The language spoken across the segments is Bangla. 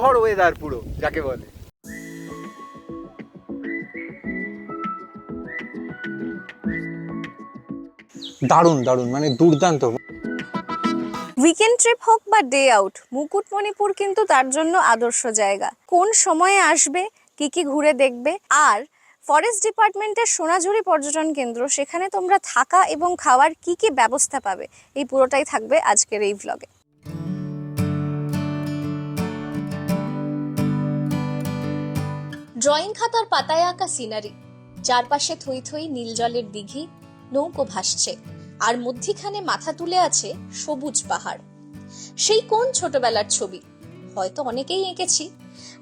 ঝড় ওয়েদার পুরো যাকে বলে। দারুণ দারুণ, মানে দুর্দান্ত। উইকেন্ড ট্রিপ হোক বা ডে আউট, মুকুটমণিপুর কিন্তু তার জন্য আদর্শ জায়গা। কোন সময়ে আসবে, কি কি ঘুরে দেখবে, আর ফরেস্ট ডিপার্টমেন্টের সোনাঝুরি পর্যটন কেন্দ্র, সেখানে তোমরা থাকা এবং খাওয়ার কি কি ব্যবস্থা পাবে, এই পুরোটাই থাকবে আজকের এই ভ্লগে। ড্রয়িং খাতার পাতায় আঁকা সিনারি, চারপাশে থই থই নীল জলের দিঘি, নৌকো ভাসছে, আর মধ্যিখানে মাথা তুলে আছে সবুজ পাহাড়। সেই কোন ছোটবেলার ছবি, হয়তো অনেকেই এঁকেছি,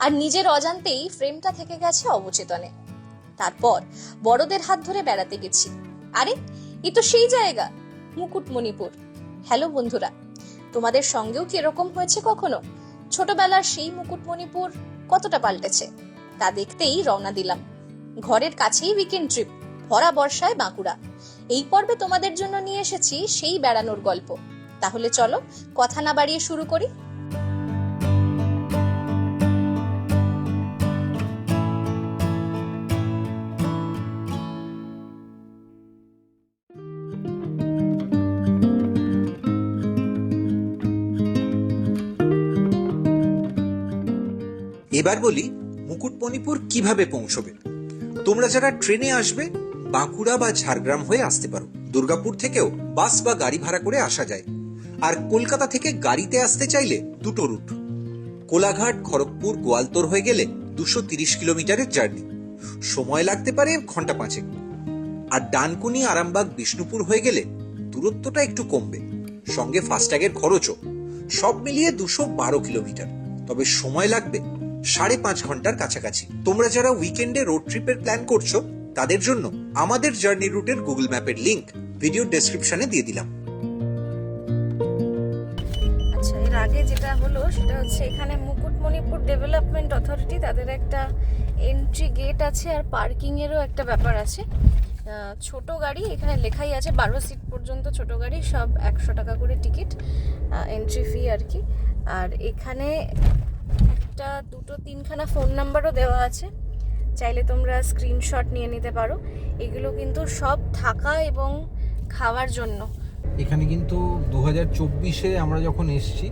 আর নিজের অজান্তেই ফ্রেমটা থেকে গেছে অবচেতনে। তারপর বড়দের হাত ধরে বেড়াতে গেছি, আরে এ তো সেই জায়গা, মুকুটমণিপুর। হ্যালো বন্ধুরা, তোমাদের সঙ্গেও কি এরকম হয়েছে কখনো? ছোটবেলার সেই মুকুটমণিপুর কতটা পাল্টেছে তা দেখতেই রওনা দিলাম। ঘরের কাছেই উইকেন্ড ট্রিপ, ভরা বর্ষায় বাঁকুড়া। এই পর্বে তোমাদের জন্য নিয়ে এসেছি সেই বেড়ানোর গল্প। তাহলে চলো কথা না বাড়িয়ে শুরু করি। এবার বলি মুকুটমণিপুর কিভাবে পৌঁছবে। তোমরা যারা ট্রেনে আসবে, বাঁকুড়া বা ঝাড়গ্রাম হয়ে আসতে পারো। দুর্গাপুর থেকেও বাস বা গাড়ি ভাড়া করে আসা যায়। আর কলকাতা থেকে গাড়িতে আসতে চাইলে দুটো রুট। কোলাঘাট, খড়গপুর, গোয়ালতোড় হয়ে গেলে 230 কিলোমিটারের জার্নি, সময় লাগতে পারে ঘন্টা 5। আর ডানকুনি, আরামবাগ, বিষ্ণুপুর হয়ে গেলে দূরত্বটা একটু কমবে, সঙ্গে ফাস্ট্যাগের খরচও। সব মিলিয়ে 212 কিলোমিটার, তবে সময় লাগবে 5.5 ঘন্টার কাছাকাছি। তোমরা যারা উইকেন্ডে রোড ট্রিপের প্ল্যান করছো, তাদের জন্য আমাদের জার্নি রুটের গুগল ম্যাপের লিংক ভিডিও ডেসক্রিপশনে দিয়ে দিলাম। আচ্ছা, এর আগে যেটা হলো সেটা হচ্ছে এখানে মুকুটমণিপুর ডেভেলপমেন্ট অথরিটি, তাদের একটা এন্ট্রি গেট আছে আর পার্কিং এরও একটা ব্যাপার আছে। ছোট গাড়ি এখানে লেখাই আছে 12 সিট পর্যন্ত ছোট গাড়ি, সব 100 টাকা করে টিকিট, এন্ট্রি ফি আর কি। আর এখানে একটা, দুটো, তিনখানা ফোন নাম্বারও দেওয়া আছে, চাইলে তোমরা স্ক্রিনশট নিয়ে নিতে পারো। এগুলো কিন্তু সব থাকা এবং খাওয়ার জন্য। এখানে কিন্তু 2024-এ আমরা যখন এসেছি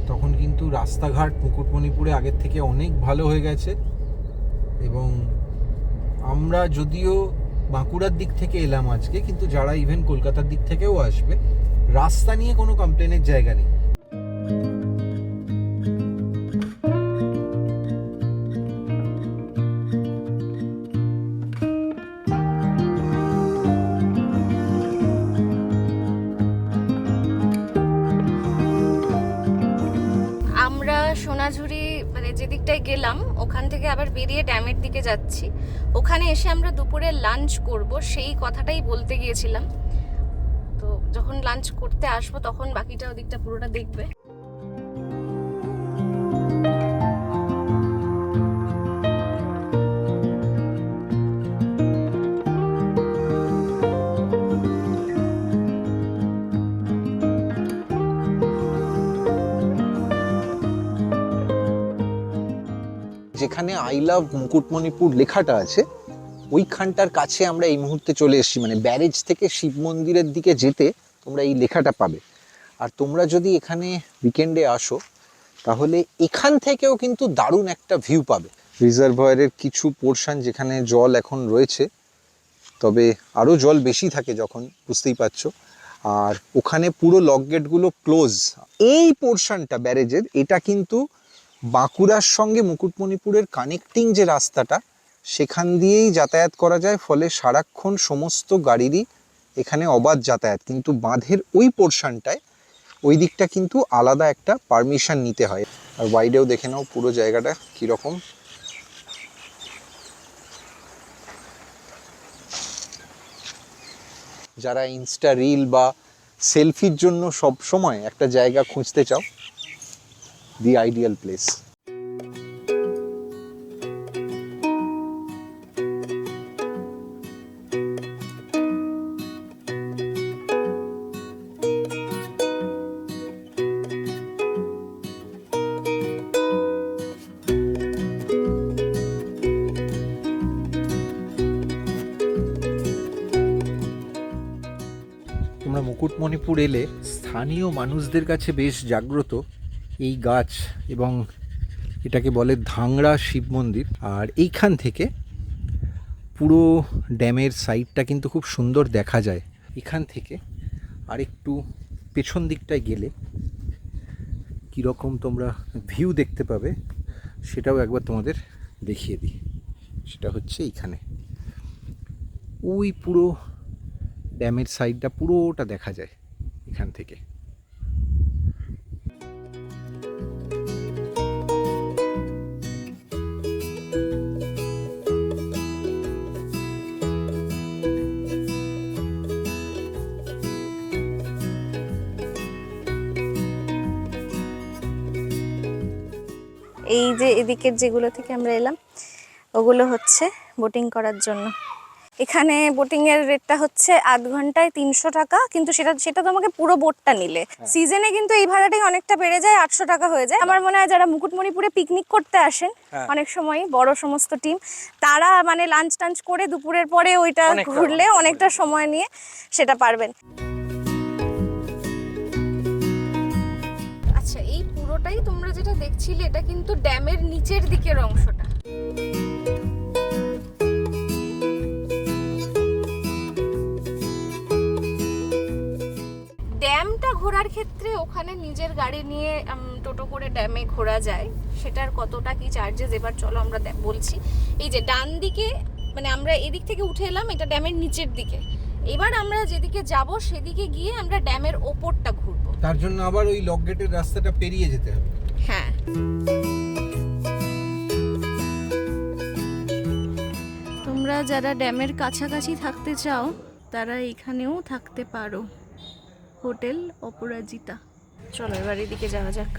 তখন কিন্তু রাস্তাঘাট মুকুটমণিপুরে আগের থেকে অনেক ভালো হয়ে গেছে। এবং আমরা যদিও বাঁকুড়ার দিক থেকে এলাম আজকে, কিন্তু যারা ইভেন কলকাতার দিক থেকেও আসবে, রাস্তা নিয়ে কোনো কমপ্লেনের জায়গা নেই। আমরা সোনাঝুরি মানে যে দিকটায় গেলাম, ওখান থেকে আবার বেরিয়ে ড্যামের দিকে যাচ্ছি। ওখানে এসে আমরা দুপুরে লাঞ্চ করব, সেই কথাটাই বলতে গিয়েছিলাম। তো যখন লাঞ্চ করতে আসবো তখন বাকিটা ওদিকটা পুরোটা দেখবে। যেখানে আই লাভ মুকুটমণিপুর লেখাটা আছে, ওইখানটার কাছে আমরা এই মুহূর্তে চলে এসেছি। মানে ব্যারেজ থেকে শিব মন্দিরের দিকে যেতে তোমরা এই লেখাটা পাবে। আর তোমরা যদি এখানে উইকেন্ডে আসো, তাহলে এখান থেকেও কিন্তু দারুণ একটা ভিউ পাবে। রিজার্ভয়ারের কিছু পোর্শন যেখানে জল এখন রয়েছে, তবে আরও জল বেশি থাকে যখন, বুঝতেই পারছো। আর ওখানে পুরো লক গেটগুলো ক্লোজ। এই পোর্শনটা ব্যারেজের, এটা কিন্তু বাঁকুড়ার সঙ্গে মুকুটমণিপুরের কানেক্টিং যে রাস্তাটা, সেখান দিয়েই যাতায়াত করা যায়। ফলে সারাক্ষণ সমস্ত গাড়িরই এখানে অবাধ যাতায়াত। কিন্তু বাঁধের ওই পোর্শনটায়, ওই দিকটা কিন্তু আলাদা একটা পারমিশন নিতে হয়। আর ওয়াইডেও দেখে নাও পুরো জায়গাটা কীরকম। যারা ইনস্টা রিল বা সেলফির জন্য সব সময় একটা জায়গা খুঁজতে চাও, দি আইডিয়াল প্লেস। মুকুটমণিপুর এলে স্থানীয় মানুষদের কাছে বেশ জাগ্রত এই গাছ, এবং এটাকে বলে ধাংড়া শিব মন্দির। আর এইখান থেকে পুরো ড্যামের সাইডটা কিন্তু খুব সুন্দর দেখা যায়। এখান থেকে আর একটু পেছন দিকটায় গেলে কীরকম তোমরা ভিউ দেখতে পাবে সেটাও একবার তোমাদের দেখিয়ে দিই। সেটা হচ্ছে এইখানে, ওই পুরো ড্যামের সাইডটা পুরোটা দেখা যায় এখান থেকে। এই যে এদিকের যেগুলো থেকে আমরা এলাম ওগুলো হচ্ছে বোটিং করার জন্য। এখানে বোটিং এর রেটটা হচ্ছে আধ ঘন্টায় 300 টাকা, কিন্তু সেটা তোমাকে পুরো বোটটা নিলে। সিজনে কিন্তু এই ভাড়াটাই অনেকটা বেড়ে যায়, 800 টাকা হয়ে যায়। আমার মনে হয় যারা মুকুটমণিপুরে পিকনিক করতে আসেন অনেক সময় বড় সমস্ত টিম, তারা মানে লাঞ্চ টাঞ্চ করে দুপুরের পরে ওইটা ঘুরলে অনেকটা সময় নিয়ে সেটা পারবেন। আচ্ছা, এই পুরোটাই তোমরা যেটা দেখছিলে এটা কিন্তু ড্যামের নিচের দিকের অংশটা। ড্যামটা ঘোরার ক্ষেত্রে ওখানে নিজের গাড়ি নিয়ে টোটো করে ড্যামে ঘোরা যায়, সেটার কতটা কি চার্জেস এবার চলো আমরা বলছি। এই যে ডান দিকে মানে আমরা এদিক থেকে উঠে এলাম, এটা ড্যামের নিচের দিকে। এবার আমরা যেদিকে যাব সেদিকে গিয়ে আমরা ড্যামের ওপরটা ঘুরবো। তার জন্য আবার ওই লক গেটের রাস্তাটা পেরিয়ে যেতে হবে। হ্যাঁ, তোমরা যারা ড্যামের কাছাকাছি থাকতে চাও তারা এখানেও থাকতে পারো, হোটেল অপরাজিতা। চলো এবার এদিকে যাওয়া যাক।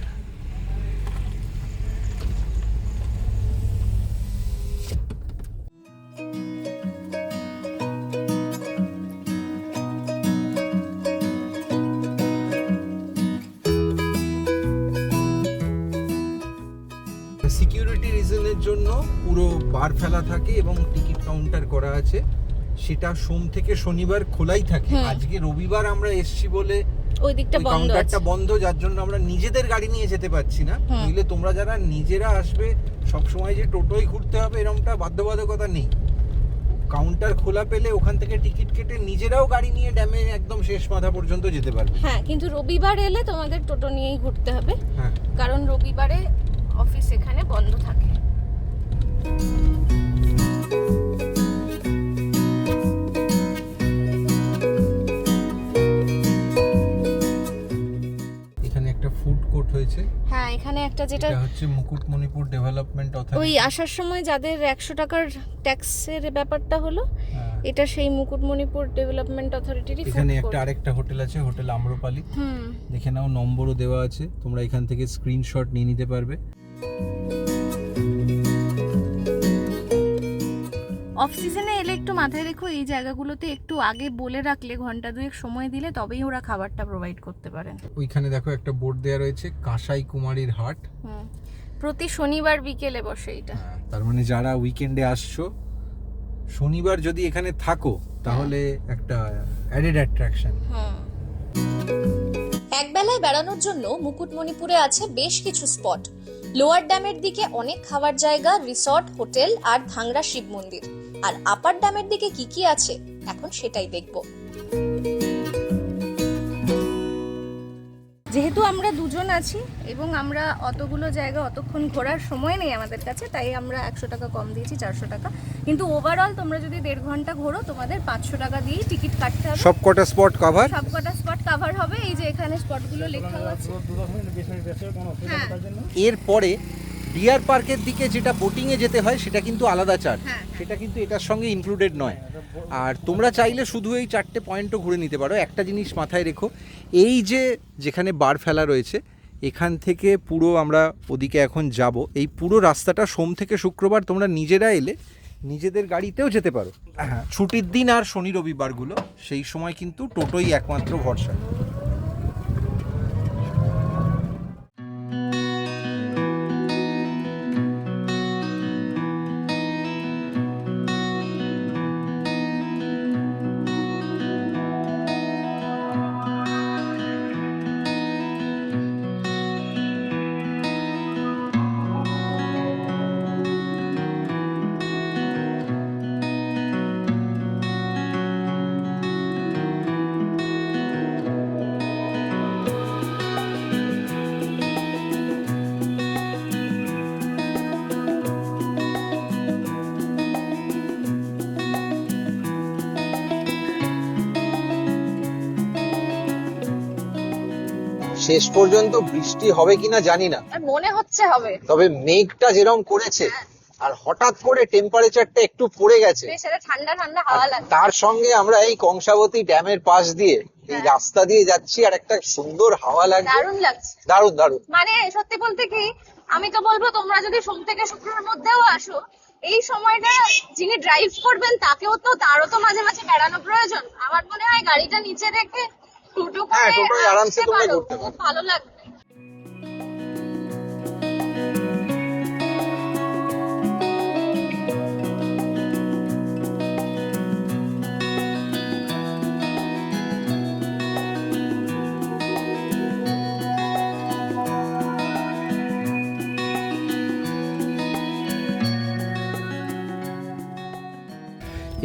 সিকিউরিটি রিজনের জন্য পুরো বার ফেলা থাকে এবং টিকিট কাউন্টার করা আছে, সেটা সোম থেকে শনিবার খোলাই থাকে। আজকে রবিবার আমরা এসছি বলে ওই দিকটা বন্ধ আছে, কাউন্টারটা বন্ধ, যার জন্য আমরা নিজেদের গাড়ি নিয়ে যেতে পারছি না। নইলে তোমরা যারা নিজেরা আসবে সব সময় যে টোটোই ঘুরতে হবে এরকমটা বাধ্যবাধকতা নেই। কাউন্টার খোলা পেলে ওখান থেকে টিকিট কেটে নিজেরাও গাড়ি নিয়ে ড্যামে একদম শেষ মাথা পর্যন্ত যেতে পারবে। হ্যাঁ, কিন্তু রবিবার এলে তোমাদের টোটো নিয়েই ঘুরতে হবে। হ্যাঁ, কারণ রবিবারে অফিস এখানে বন্ধ থাকে। এখানে একটা ফুড কোর্ট হয়েছে। হ্যাঁ, এখানে একটা যেটা হচ্ছে মুকুটমণিপুর ডেভেলপমেন্ট অথরিটি। ওই আসার সময় যাদের 100 টাকার ট্যাক্সের ব্যাপারটা হলো, এটা সেই মুকুটমণিপুর ডেভেলপমেন্ট অথরিটিরই ফুড কোর্ট। এখানে একটা আরেকটা হোটেল আছে, হোটেল আম্রপালি। দেখে নাও, নম্বরও দেওয়া আছে, তোমরা এখান থেকে স্ক্রিনশট নিয়ে নিতে পারবে। অফ সিজনে এলে একটু মাথায় রেখো এই জায়গাগুলোতে একটু আগে বলে রাখলে, ঘন্টা দুয়েক সময় দিলে তবেই ওরা খাবারটা প্রোভাইড করতে পারেন। ওইখানে দেখো একটা বোর্ড দেওয়া রয়েছে, কাঁসাই কুমারীর হাট। প্রতি শনিবার বিকেলে বসে এটা। তার মানে যারা উইকেন্ডে আসছো, শনিবার যদি এখানে থাকো তাহলে একটা অ্যাডেড অ্যাট্রাকশন। একবেলায় বেড়ানোর জন্য মুকুটমণিপুরে আছে বেশ কিছু স্পট। লোয়ার ড্যামের দিকে অনেক খাবার জায়গা, রিসর্ট, হোটেল আর ধাংড়া শিব মন্দির। আর আপার ড্যামের দিকে কি কি আছে এখন সেটাই দেখবো। যেহেতু আমরা দুজন আছি এবং আমরা অতগুলো জায়গা অতক্ষণ ঘোরার সময় নেই আমাদের কাছে, তাই আমরা 100 টাকা কম দিয়েছি, 400 টাকা। কিন্তু ওভারঅল তোমরা যদি 1.5 ঘন্টা ঘোরো তোমাদের 500 টাকা দিয়েই টিকিট কাটতে হবে। সবকটা স্পট কভার, সবকটা স্পট কভার হবে। এই যে এখানে স্পটগুলো লেখা আছে। এরপরে ডিয়ার পার্কের দিকে যেটা বোটিংয়ে যেতে হয় সেটা কিন্তু আলাদা চার্জ, সেটা কিন্তু এটার সঙ্গে ইনক্লুডেড নয়। আর তোমরা চাইলে শুধু এই 4টে পয়েন্টও ঘুরে নিতে পারো। একটা জিনিস মাথায় রেখো, এই যে যেখানে বার ফেলা রয়েছে এখান থেকে পুরো আমরা ওদিকে এখন যাব, এই পুরো রাস্তাটা সোম থেকে শুক্রবার তোমরা নিজেরা এলে নিজেদের গাড়িতেও যেতে পারো। হ্যাঁ, ছুটির দিন আর শনি রবিবারগুলো সেই সময় কিন্তু টোটোই একমাত্র ভরসা। শেষ পর্যন্ত বৃষ্টি হবে কিনা জানি না, আর মনে হচ্ছে হবে। তবে মেঘটা যেরকম করেছে আর হঠাৎ করে টেম্পারেচারটা একটু পড়ে গেছে, বেশ একটা ঠান্ডা ঠান্ডা হাওয়া লাগছে। তার সঙ্গে আমরা এই কংসাবতী ড্যামের পাশ দিয়ে এই রাস্তা দিয়ে যাচ্ছি আর একটা সুন্দর হাওয়া লাগছে, দারুণ লাগছে। দারুণ দারুণ। মানে সত্যি বলতে কি, আমি তো বলবো তোমরা যদি সোম থেকে শুক্রের মধ্যেও আসো, এই সময়টা যিনি ড্রাইভ করবেন তারও তো মাঝে মাঝে বেড়ানো প্রয়োজন। আমার মনে হয় গাড়িটা নিচে রেখে টোটো হ্যাঁ, করে টোটোয় আরামসে আসতে তোমরা পারো, ঘুরতে পারো। খুব ভালো লাগবে।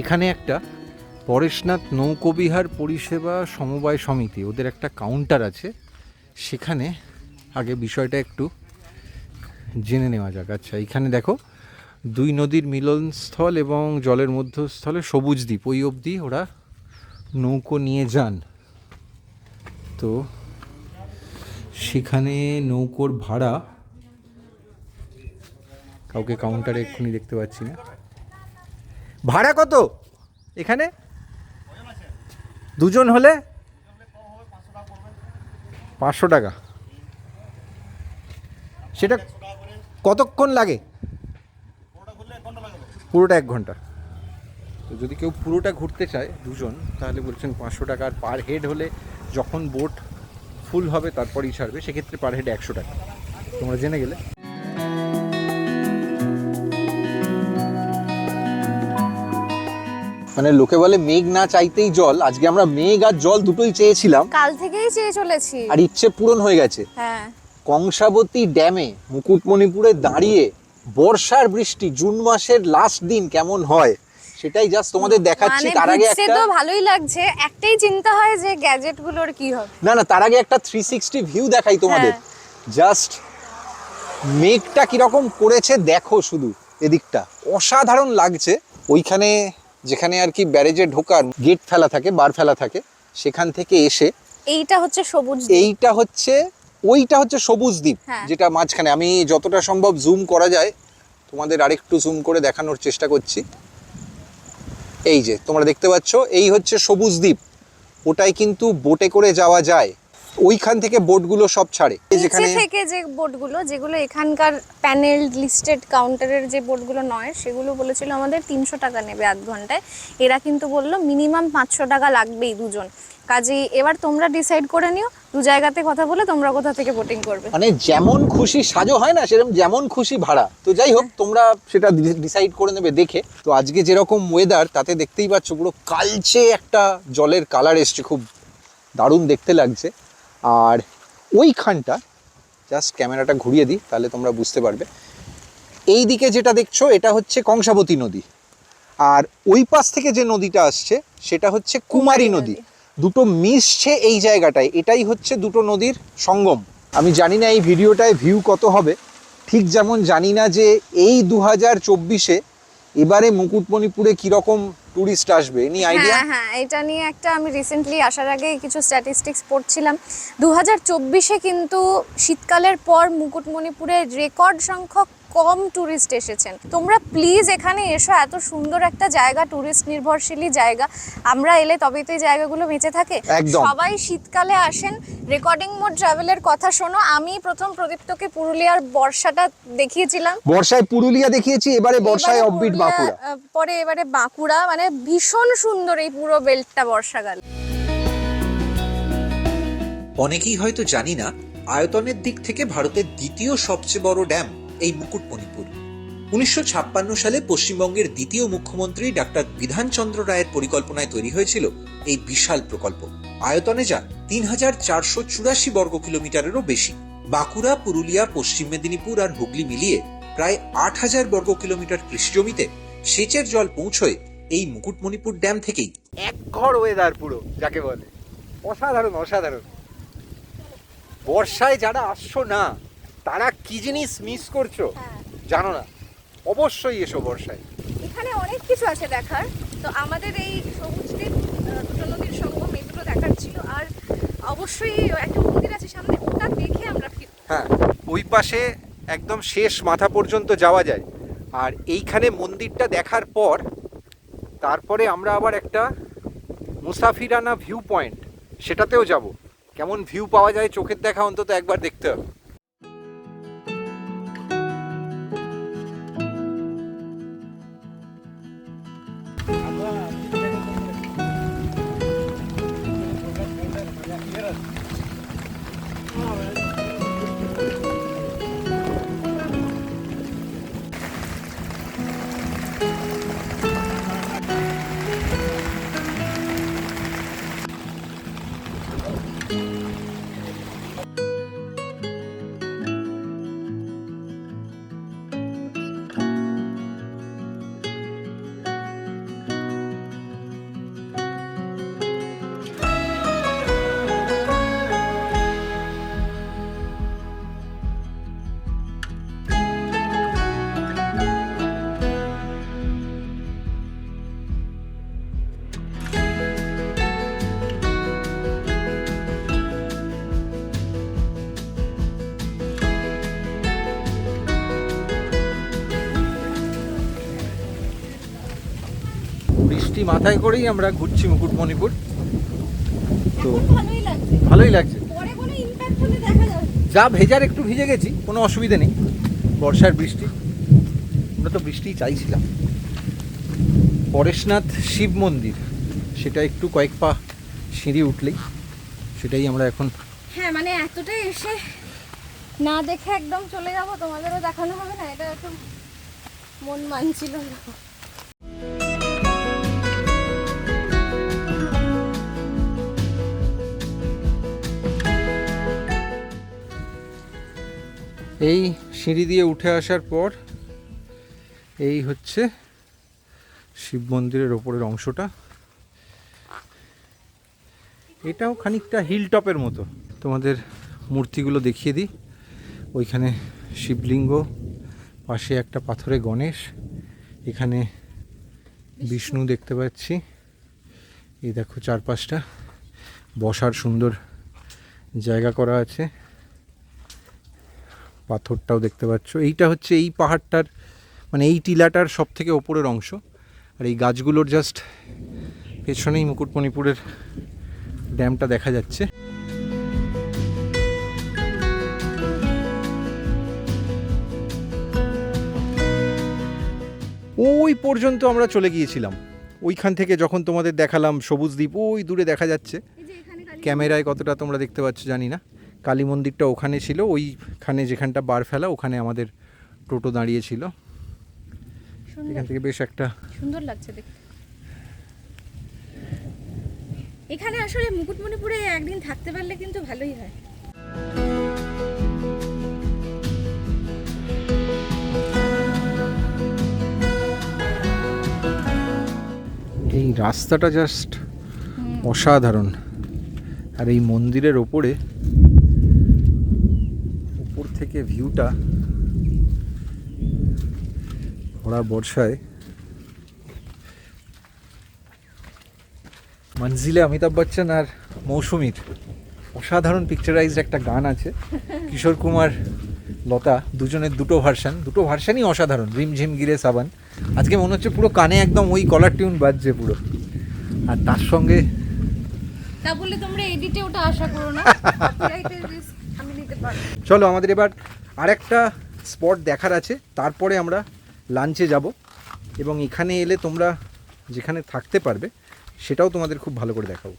এখানে একটা পরেশনাথ নৌকোবিহার পরিষেবা সমবায় সমিতি, ওদের একটা কাউন্টার আছে, সেখানে আগে বিষয়টা একটু জেনে নেওয়া যাক। আচ্ছা, এখানে দেখো দুই নদীর মিলনস্থল এবং জলের মধ্যস্থলে সবুজ দ্বীপ, ওই অবধি ওরা নৌকো নিয়ে যান। তো সেখানে নৌকোর ভাড়া কাউকে কাউন্টারে এক্ষুনি দেখতে পাচ্ছি না। ভাড়া কত এখানে? দুজন হলে 500 টাকা। সেটা কতক্ষণ লাগে? পুরোটা 1 ঘন্টা। তো যদি কেউ পুরোটা ঘুরতে চায় দুজন, তাহলে বলছেন 500 টাকা। আর পার হেড হলে যখন বোট ফুল হবে তারপরেই ছাড়বে, সেক্ষেত্রে পার হেড 100 টাকা। তোমরা জেনে গেলে। মানে লোকে বলে মেঘ না চাইতেই জল, আজকে আমরা মেঘ আর জল দুটোই চেয়েছিলাম, কাল থেকেই চেয়ে চলেছি, আর ইচ্ছে পূরণ হয়ে গেছে। হ্যাঁ। কংসাবতী ড্যামে মুকুটমণিপুরে দাঁড়িয়ে বর্ষার বৃষ্টি জুন মাসের লাস্ট দিন কেমন হয় সেটাই জাস্ট তোমাদের দেখাচ্ছি। মানে তার আগে ভিজতে একটা তো ভালোই লাগছে, একটাই চিন্তা হয় যে গ্যাজেট গুলোর কি হবে। না, তার আগে একটা 360 ভিউ দেখাই তোমাদের। জাস্ট মেঘটা কিরকম করেছে দেখো, শুধু এদিকটা অসাধারণ লাগছে। ওইখানে যেখানে আর কি ব্যারেজে ঢোকার গেট ফেলা থাকে, বার ফেলা থাকে, সেখান থেকে এসে এইটা হচ্ছে সবুজ দ্বীপ। ওইটা হচ্ছে সবুজ দ্বীপ, হ্যাঁ। যেটা মাঝখানে। আমি যতটা সম্ভব জুম করা যায় তোমাদের আরেকটু জুম করে দেখানোর চেষ্টা করছি। এই যে তোমরা দেখতে পাচ্ছ, এই হচ্ছে সবুজ দ্বীপ। ওটাই কিন্তু বোটে করে যাওয়া যায়, ওইখান থেকে বোটগুলো সব ছাড়ে। নিচে থেকে যে বোটগুলো, যেগুলো এখানকার প্যানেল লিস্টেড কাউন্টারের যে বোটগুলো নয়, সেগুলো বলেছিল আমাদের 300 টাকা নেবে আধ ঘন্টায়। এরা কিন্তু বললো মিনিমাম 500 টাকা লাগবেই দুজন। কাজেই এবার তোমরা ডিসাইড করে নিও, দু জায়গাতে কথা বলে তোমরা কোথা থেকে বোটিং করবে। মানে যেমন খুশি সাজো হয় না, সেরকম যেমন খুশি ভাড়া। তো যাই হোক, তোমরা সেটা ডিসাইড করে নেবে দেখে। তো আজকে যেরকম ওয়েদার, তাতে দেখতেই পাচ্ছ পুরো কালচে একটা জলের কালার এসছে, খুব দারুণ দেখতে লাগছে। আর ওইখানটা জাস্ট ক্যামেরাটা ঘুরিয়ে দিই, তাহলে তোমরা বুঝতে পারবে। এই দিকে যেটা দেখছো, এটা হচ্ছে কংসাবতী নদী, আর ওই পাশ থেকে যে নদীটা আসছে সেটা হচ্ছে কুমারী নদী। দুটো মিশছে এই জায়গাটায়, এটাই হচ্ছে দুটো নদীর সঙ্গম। আমি জানি না এই ভিডিওটায় ভিউ কত হবে, ঠিক যেমন জানি না যে এই 2024-এ এবারে মুকুটমণিপুরে কিরকম টুরিস্ট আসবে। Any idea? হ্যাঁ, এটা নিয়ে একটা আমি রিসেন্টলি আসার আগে কিছু স্ট্যাটিস্টিক্স পড়ছিলাম। 2024-এ কিন্তু শীতকালের পর মুকুটমণিপুরে রেকর্ড সংখ্যক কম টুরিস্ট এসেছেন। তোমরা প্লিজ এখানে এসো, এত সুন্দর একটা জায়গা, টুরিস্ট নির্ভরশীলই জায়গা। আমরা এলে তবেই তো এই জায়গাগুলো বেঁচে থাকে। সবাই শীতকালে আসেন, রেকর্ডিং মোড ট্রাভেলের কথা শোনো। আমি প্রথম প্রদীপ্তকে পুরুলিয়ার বর্ষাটা দেখিয়েছিলাম, বর্ষায় পুরুলিয়া দেখিয়েছি, এবারে বর্ষায় অফবিট বাঁকুড়া, পরে এবারে বাঁকুড়া। মানে ভীষণ সুন্দর এই পুরো বেল্টটা বর্ষাকালে। অনেকেই হয়তো জানি না, আয়তনের দিক থেকে ভারতের দ্বিতীয় সবচেয়ে বড় ড্যাম এই মুকুটমণিপুর। 1956 সালে পশ্চিমবঙ্গের দ্বিতীয় মুখ্যমন্ত্রী ডাক্তার বিধানচন্দ্র রায়ের পরিকল্পনায় তৈরি হয়েছিল এই বিশাল প্রকল্প। আয়তনে যা 3484 বর্গ কিলোমিটারেরও বেশি। বাঁকুড়া, পুরুলিয়া, পশ্চিম মেদিনীপুর আর হুগলি মিলিয়ে প্রায় 8000 বর্গ কিলোমিটার কৃষিজমিতে সেচের জল পৌঁছয় এই মুকুটমণিপুর ড্যাম থেকেই। এক ঘর ওয়েদার পুরো যাকে বলে, অসাধারণ অসাধারণ। বর্ষায় যারা আসছো না, তারা কি জিনিস মিস করছো জানো না, অবশ্যই এসো বর্ষায়। এখানে অনেক কিছু আছে দেখার। তো আমাদের এই সবুজ দ্বীপ, দুটো নদীর সঙ্গম, এগুলো দেখার ছিল। আর অবশ্যই একটা মন্দির আছে সামনে, ওটা দেখে আমরা ফিরব। হ্যাঁ, ওই পাশে একদম শেষ মাথা পর্যন্ত যাওয়া যায়। আর এইখানে মন্দিরটা দেখার পর তারপরে আমরা আবার একটা মুসাফিরানা ভিউ পয়েন্ট, সেটাতেও যাব। কেমন ভিউ পাওয়া যায় চোখের দেখা অন্তত একবার দেখতে হবে। বৃষ্টি মাথায় করেই আমরা ঘুরছি মুকুটমণিপুর। তো ভালোই লাগছে, ভালোই লাগছে। পরে কোনো ইমপ্যাক্ট হলে দেখা যাবে। যা ভেজার একটু ভিজে গেছি, কোনো অসুবিধা নেই। বর্ষার বৃষ্টি, আমরা তো বৃষ্টিই চাইছিলাম। পরেশনাথ শিব মন্দির, সেটা একটু কয়েক পা সিঁড়ি উঠলেই, সেটাই আমরা এখন। হ্যাঁ, মানে এতটাই এসে না দেখে একদম চলে যাব, তোমাদেরও দেখানো হবে না, এটা একটু মন মানছিল না। এই সিঁড়ি দিয়ে উঠে আসার পর এই হচ্ছে শিব মন্দিরের ওপরের অংশটা। এটাও খানিকটা হিল টপের মতো। তোমাদের মূর্তিগুলো দেখিয়ে দিই। ওইখানে শিবলিঙ্গ, পাশে একটা পাথরে গণেশ, এখানে বিষ্ণু দেখতে পাচ্ছি। এই দেখো চারপাশটা বসার সুন্দর জায়গা করা আছে। পাথরটাও দেখতে পাচ্ছ। এইটা হচ্ছে এই পাহাড়টার, মানে এই টিলাটার সব থেকে ওপরের অংশ। আর এই গাছগুলোর জাস্ট পেছনেই মুকুটমণিপুরের ড্যামটা দেখা যাচ্ছে। ওই পর্যন্ত আমরা চলে গিয়েছিলাম। ওইখান থেকে যখন তোমাদের দেখালাম সবুজ দ্বীপ ওই দূরে দেখা যাচ্ছে। ক্যামেরায় কতটা তোমরা দেখতে পাচ্ছ জানি না। কালী মন্দিরটা ওখানে ছিল, ওইখানে যেখানটা বার ফেলা, ওখানে আমাদের টোটো দাঁড়িয়েছিল। এখান থেকে বেশ একটা সুন্দর লাগছে দেখতে। এখানে আসলে মুকুটমণিপুরে একদিন থাকতে পারলে কিন্তু ভালোই হয়। এই রাস্তাটা জাস্ট অসাধারণ। আর এই মন্দিরের ওপরে, উপর থেকে ভিউটা ভরা বর্ষায়। মঞ্জিলে অমিতাভ বচ্চন আর মৌসুমীর অসাধারণ পিকচারাইজড একটা গান আছে। কিশোর কুমার, লতা, দুজনের দুটো ভার্সানই অসাধারণ। রিমঝিম গিরে সাবান, আজকে মনে হচ্ছে পুরো কানে একদম ওই কলার টিউন বাজছে পুরো। আর তার সঙ্গে তা বলে তোমরা এডিটে ওটা আশা করো না, কপিরাইটের রিস্ক আমি নিতে পারি। চলো, আমাদের এবার আরেকটা স্পট দেখার আছে, তারপরে আমরা লাঞ্চে যাব। এবং এখানে এলে তোমরা যেখানে থাকতে পারবে সেটাও তোমাদের খুব ভালো করে দেখাবো।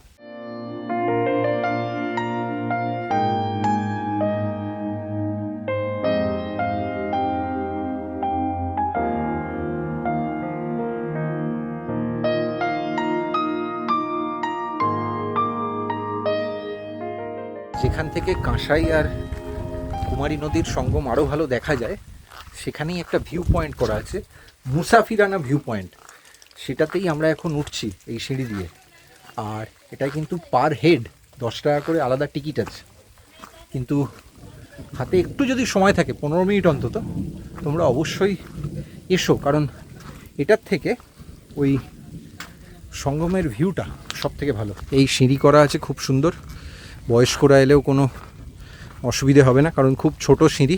যেখান থেকে কাঁসাই আর কুমারী নদীর সঙ্গম আরও ভালো দেখা যায়, সেখানেই একটা ভিউ পয়েন্ট করা আছে, মুসাফিরানা ভিউ পয়েন্ট। সেটাতেই আমরা এখন উঠছি এই সিঁড়ি দিয়ে। আর এটা কিন্তু পার হেড 10 টাকা করে আলাদা টিকিট আছে। কিন্তু হাতে একটু যদি সময় থাকে, 15 মিনিট অন্তত, তোমরা অবশ্যই এসো। কারণ এটার থেকে ওই সঙ্গমের ভিউটা সব থেকে ভালো। এই সিঁড়ি করা আছে খুব সুন্দর, বয়স্করা এলেও কোনো অসুবিধে হবে না, কারণ খুব ছোট সিঁড়ি।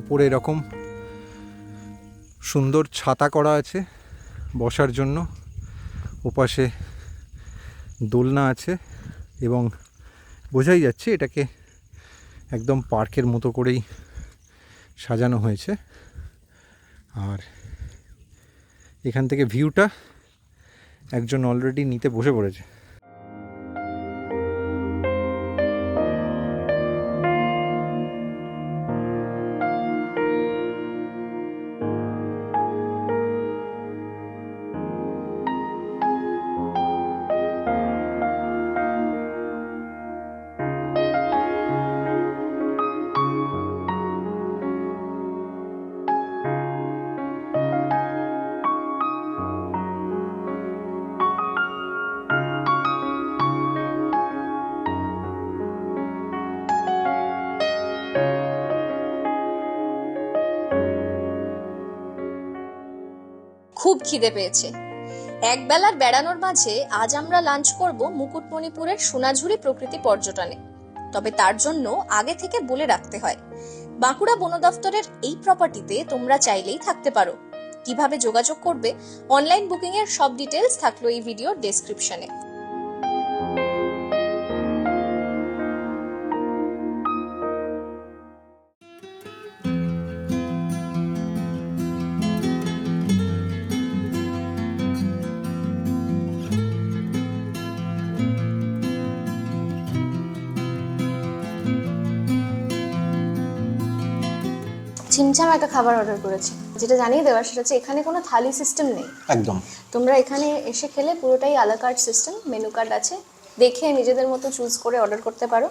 উপরে এরকম সুন্দর ছাতা করা আছে বসার জন্য, ওপাশে দোলনা আছে এবং বোঝাই যাচ্ছে এটাকে একদম পার্কের মতো করেই সাজানো হয়েছে। আর এখান থেকে ভিউটা একজন অলরেডি নিতে বসে পড়েছে। খুব খিদে পেয়েছে। এক বেলার বেড়ানোর মাঝে আজ আমরা লাঞ্চ করব মুকুটমণিপুরের সোনাঝুরি প্রকৃতি পর্যটনে। তবে তার জন্য আগে থেকে বলে রাখতে হয়, বাঁকুড়া বন দফতরের এই প্রপার্টিতে তোমরা চাইলেই থাকতে পারো। কিভাবে যোগাযোগ করবে, অনলাইন বুকিং এর সব ডিটেলস থাকলো এই ভিডিওর ডেসক্রিপশনে। ছিমছাম একটা খাবার অর্ডার করেছি, যেটা জানিয়ে দেওয়ার সেটা হচ্ছে এখানে কোনো থালি সিস্টেম নেই একদম। তোমরা এখানে এসে খেলে পুরোটাই আলা কার্ট সিস্টেম, মেনু কার্ড আছে, দেখে নিজেদের মতো চুজ করে অর্ডার করতে পারো।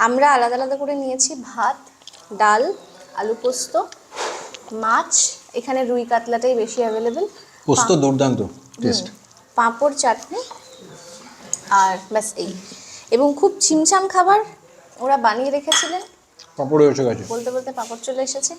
আমরা আলাদা আলাদা করে নিয়েছি ভাত, ডাল, আলু পোস্ত, মাছ, এখানে রুই কাতলাটাই বেশি অ্যাভেলেবেল, পোস্ত দুর্দান্ত টেস্ট, পাঁপড়, চাটনি, আর ব্যাস এই। এবং খুব ছিমছাম খাবার ওরা বানিয়ে রেখেছিলেন। পাঁপড় এসে গেছে, বলতে বলতে পাঁপড় চলে এসেছে।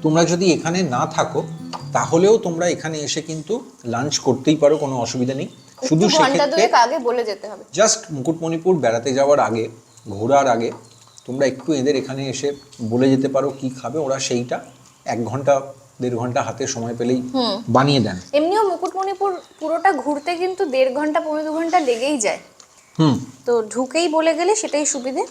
তোমরা যদি এখানে না থাকো তাহলেও তোমরা এখানে এসে কিন্তু লাঞ্চ করতেই পারো, কোনো অসুবিধা নেই। শুধু ঘন্টা সেক্ষেত্রে দুয়েক আগে বলে যেতে হবে। জাস্ট মুকুটমণিপুর বেড়াতে যাওয়ার আগে, ঘোরার আগে তোমরা একটু এদের এখানে এসে বলে যেতে পারো কি খাবে, ওরা সেইটা 1 ঘন্টা 1.5 ঘন্টা হাতে সময় পেলেই বানিয়ে দেন। এমনিও মুকুটমণিপুর পুরোটা ঘুরতে কিন্তু 1.5 ঘন্টা 1.5 ঘন্টা লেগেই যায়। তো ঢুকেই বলে গেলে সেটাই সুবিধে।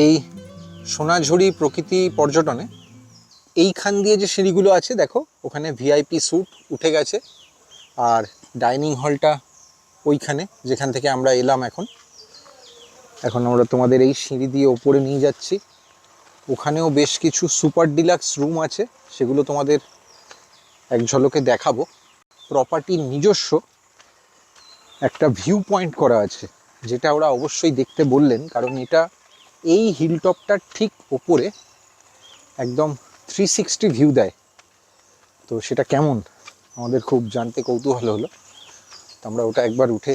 এই সোনাঝুরি প্রকৃতি পর্যটনে এইখান দিয়ে যে সিঁড়িগুলো আছে দেখো, ওখানে ভিআইপি স্যুট উঠে গেছে, আর ডাইনিং হলটা ওইখানে যেখান থেকে আমরা এলাম। এখন আমরা তোমাদের এই সিঁড়ি দিয়ে ওপরে নিয়ে যাচ্ছি। ওখানেও বেশ কিছু সুপার ডিলাক্স রুম আছে, সেগুলো তোমাদের এক ঝলকে দেখাবো। প্রপার্টির নিজস্ব একটা ভিউ পয়েন্ট করা আছে, যেটা ওরা অবশ্যই দেখতে বললেন, কারণ এটা এই হিলটপটার ঠিক ওপরে একদম 360 ভিউ দেয়। তো সেটা কেমন আমাদের খুব জানতে কৌতূহল হলো, তো আমরা ওটা একবার উঠে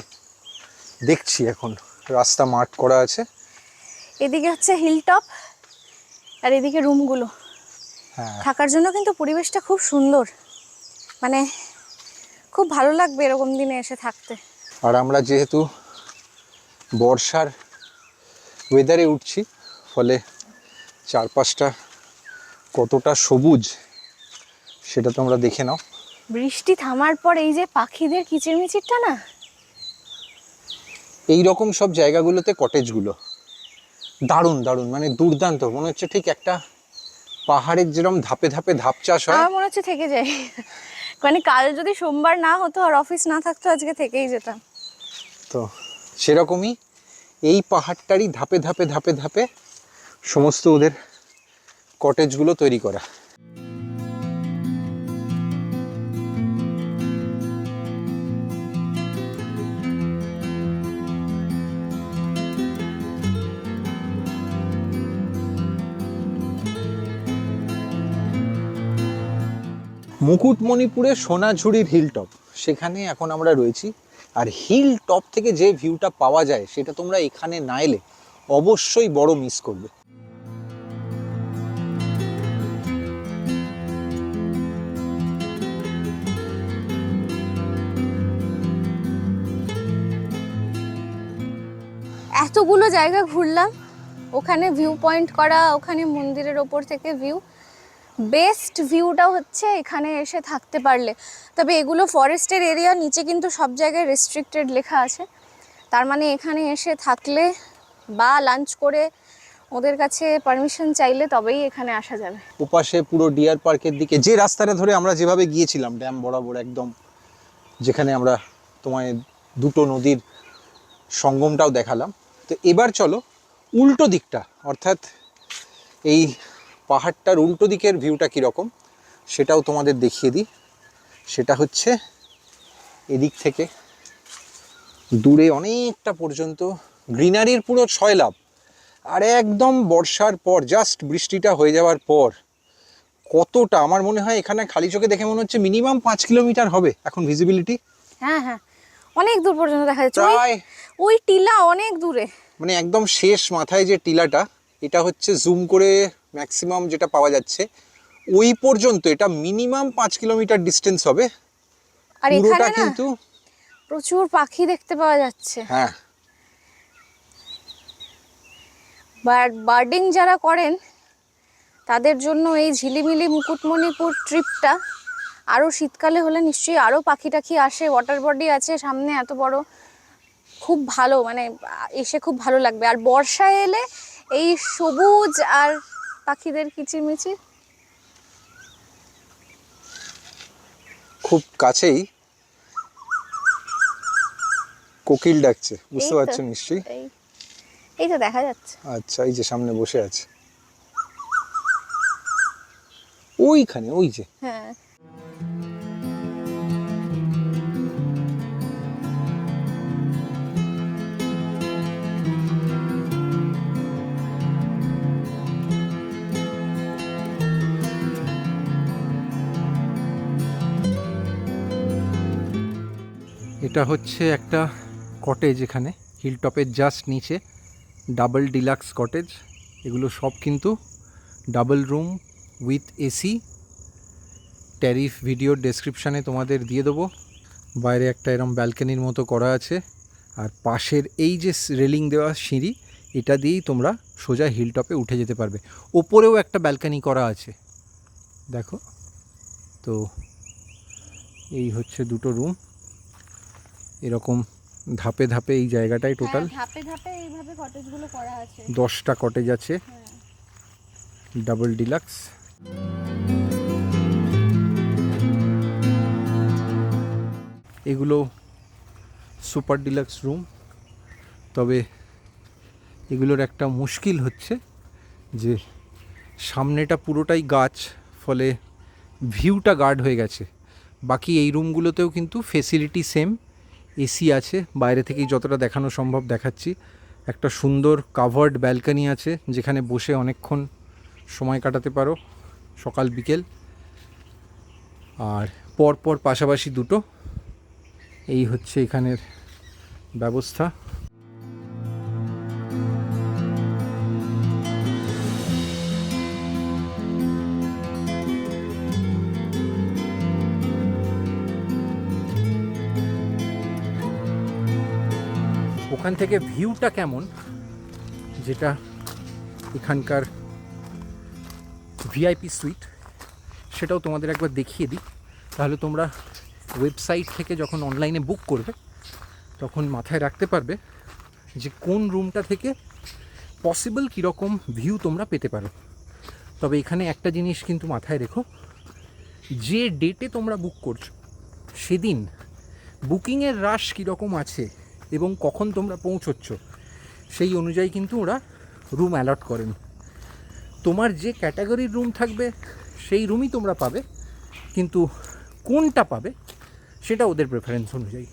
দেখছি। এখন রাস্তা মার্ক করা আছে, এদিকে হচ্ছে হিলটপ আর এদিকে রুমগুলো। হ্যাঁ, থাকার জন্য কিন্তু পরিবেশটা খুব সুন্দর, মানে খুব ভালো লাগবে এরকম দিনে এসে থাকতে। আর আমরা যেহেতু বর্ষার ওয়েদারে উঠছি, ফলে চারপাশটা কতটা সবুজ সেটা তোমরা দেখে নাও। বৃষ্টি থামার পর এই যে পাখিদের কিচিরমিচিরটা না, এই রকম সব জায়গাগুলোতে কটেজগুলো দারুণ দারুণ, মানে দুর্দান্ত, মনে হচ্ছে ঠিক একটা পাহাড়ের যেরকম ধাপে ধাপে ধাপ চাষ হয়। আমার মনে হচ্ছে থেকে যাই, মানে কাল যদি সোমবার না হতো আর অফিস না থাকতো আজকে থেকেই যেতাম। তো সেরকমই এই পাহাড়টারই ধাপে ধাপে ধাপে ধাপে সমস্ত ওদের কটেজগুলো তৈরি করা। মুকুটমণিপুরের সোনাঝুরির হিল টপ, সেখানে এখন আমরা রয়েছি। আর হিল টপ থেকে যে ভিউটা পাওয়া যায় সেটা তোমরা এখানে না এলে অবশ্যই বড় মিস করবে। এতগুলো জায়গা ঘুরলাম, ওখানে ভিউ পয়েন্ট করা, ওখানে মন্দিরের ওপর থেকে ভিউ, বেস্ট ভিউটা হচ্ছে এখানে এসে থাকতে পারলে। তবে এগুলো ফরেস্টের এরিয়া, নিচে কিন্তু সব জায়গায় রেস্ট্রিক্টেড লেখা আছে। তার মানে এখানে এসে থাকলে বা লাঞ্চ করে ওদের কাছে পারমিশন চাইলে তবেই এখানে আসা যাবে। ওপাশে পুরো ডিয়ার পার্কের দিকে যে রাস্তাটা ধরে আমরা যেভাবে গিয়েছিলাম ড্যাম বরাবর একদম, যেখানে আমরা তোমায় দুটো নদীর সঙ্গমটাও দেখালাম। তো এবার চলো উল্টো দিকটা, অর্থাৎ এই পাহাড়টার উল্টো দিকের ভিউটা কীরকম সেটাও তোমাদের দেখিয়ে দিই। সেটা হচ্ছে এদিক থেকে দূরে অনেকটা পর্যন্ত গ্রিনারির পুরো ছয়লাভ। আর একদম বর্ষার পর, জাস্ট বৃষ্টিটা হয়ে যাওয়ার পর কতটা, আমার মনে হয় এখানে খালি চোখে দেখে মনে হচ্ছে মিনিমাম 5 কিলোমিটার হবে এখন ভিজিবিলিটি। হ্যাঁ হ্যাঁ, অনেক দূর পর্যন্ত দেখা যাচ্ছে। প্রায় ওই টিলা অনেক দূরে, মানে একদম শেষ মাথায় যে টিলাটা, এটা হচ্ছে জুম করে ম্যাক্সিমাম যেটা পাওয়া যাচ্ছে ওই পর্যন্ত, এটা মিনিমাম 5 কিলোমিটার ডিস্টেন্স হবে। আর পুরোটা এখানে না কিন্তু প্রচুর পাখি দেখতে পাওয়া যাচ্ছে। হ্যাঁ, বার্ডিং যারা করেন তাদের জন্য এই ঝিলিমিলি মুকুটমণিপুর ট্রিপটা, আরও শীতকালে হলে নিশ্চয়ই আরও পাখি টাখি আসে, ওয়াটার বডি আছে সামনে এত বড়, খুব ভালো, মানে এসে খুব ভালো লাগবে। আর বর্ষায় এলে এই সবুজ আর পাখিদের কিচিরমিচির, খুব কাছেই কোকিল ডাকছে, বুঝতে এই তো, পারছো নিশ্চয়ই। এই তো দেখা যাচ্ছে। আচ্ছা, এই যে সামনে বসে আছে ওইখানে, ওই যে। হ্যাঁ, এটা হচ্ছে একটা কটেজ, এখানে হিল টপের জাস্ট নিচে ডাবল ডিলাক্স কটেজ। এগুলো সব কিন্তু double room with AC. Tariff video ডেসক্রিপশানে তোমাদের দিয়ে দেবো। বাইরে একটা এরম ব্যালকনির মতো করা আছে, আর পাশের এই যে রেলিং দেওয়া সিঁড়ি, এটা দিয়েই তোমরা সোজা হিল টপে উঠে যেতে পারবে। ওপরেও একটা ব্যালকনি করা আছে, দেখো তো। এই হচ্ছে দুটো রুম, এরকম ধাপে ধাপে এই জায়গাটায় টোটাল ধাপে ধাপে এইভাবে কটেজগুলো করা আছে। 10টা কটেজ আছে, ডাবল ডিলাক্স। এগুলো সুপার ডিলাক্স রুম। তবে এগুলোর একটা মুশকিল হচ্ছে যে সামনেটা পুরোটাই গাছ, ফলে ভিউটা গার্ড হয়ে গেছে। বাকি এই রুমগুলোতেও কিন্তু ফেসিলিটি সেম, এসি আছে, বাইরে থেকেই যতটা দেখানো সম্ভব দেখাচ্ছি। একটা সুন্দর কাভার্ড ব্যালকনি আছে, যেখানে বসে অনেকক্ষণ সময় কাটাতে পারো, সকাল বিকেল। আর পরপর পাশাপাশি দুটো, এই হচ্ছে এখানের ব্যবস্থা। ওখান থেকে ভিউটা কেমন, যেটা এখানকার ভিআইপি সুইট, সেটাও তোমাদের একবার দেখিয়ে দিই। তাহলে তোমরা ওয়েবসাইট থেকে যখন অনলাইনে বুক করবে তখন মাথায় রাখতে পারবে যে কোন রুমটা থেকে পসিবল কীরকম ভিউ তোমরা পেতে পারো। তবে এখানে একটা জিনিস কিন্তু মাথায় রেখো, যে ডেটে তোমরা বুক করছো সেদিন বুকিংয়ের রাশ কীরকম আছে এবং কখন তোমরা পৌঁছচ্ছ সেই অনুযায়ী কিন্তু ওরা রুম অ্যালট করেন। তোমার যে ক্যাটাগরির রুম থাকবে সেই রুমই তোমরা পাবে, কিন্তু কোনটা পাবে সেটা ওদের প্রেফারেন্স অনুযায়ী।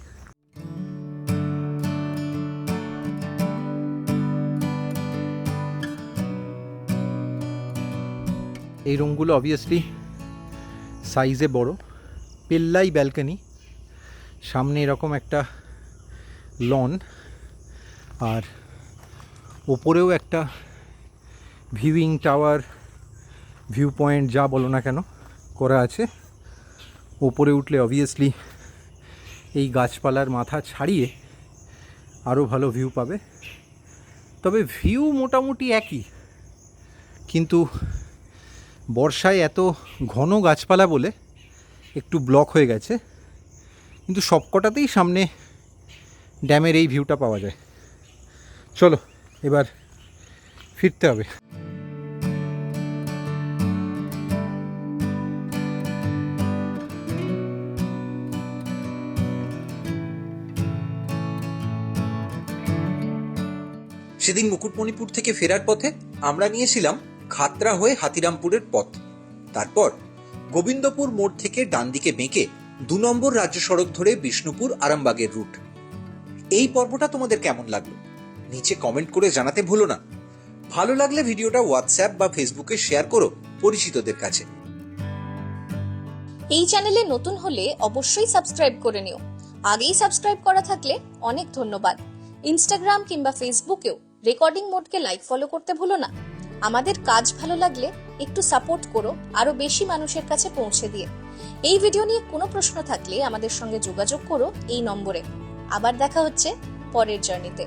এই রুমগুলো অবভিয়াসলি সাইজে বড়, পেল্লাই ব্যালকনি, সামনে এরকম একটা লন, আর ওপরেও একটা ভিউইং টাওয়ার, ভিউ পয়েন্ট যা বলো না কেন করা আছে। ওপরে উঠলে অবভিয়াসলি এই গাছপালার মাথা ছাড়িয়ে আরও ভালো ভিউ পাবে। তবে ভিউ মোটামুটি একই, কিন্তু বর্ষায় এত ঘন গাছপালা বলে একটু ব্লক হয়ে গেছে, কিন্তু সবকটাতেই সামনে ড্যামের এই ভিউটা পাওয়া যায়। চলো এবার ফিরতে হবে। সেদিন মুকুটমণিপুর থেকে ফেরার পথে আমরা নিয়েছিলাম খাতড়া হয়ে হাতিরামপুরের পথ। তারপর গোবিন্দপুর মোড় থেকে ডান দিকে বেঁকে 2 নম্বর রাজ্য সড়ক ধরে বিষ্ণুপুর আরামবাগের রুট। এই পর্বটা তোমাদের কেমন লাগলো নিচে কমেন্ট করে জানাতে ভুলো না। ভালো লাগলে ভিডিওটা হোয়াটসঅ্যাপ বা ফেসবুকে শেয়ার করো পরিচিতদের কাছে। এই চ্যানেলে নতুন হলে অবশ্যই সাবস্ক্রাইব করে নিও। আগেই সাবস্ক্রাইব করা থাকলে অনেক ধন্যবাদ। ইনস্টাগ্রাম কিংবা ফেসবুকেও রেকর্ডিং মোডকে লাইক ফলো করতে ভুলো না। আমাদের কাজ ভালো লাগলে একটু সাপোর্ট করো আরো বেশি মানুষের কাছে পৌঁছে দিয়ে। এই ভিডিও নিয়ে কোনো প্রশ্ন থাকলে আমাদের সঙ্গে যোগাযোগ করো এই নম্বরে। আবার দেখা হচ্ছে পরের জার্নিতে।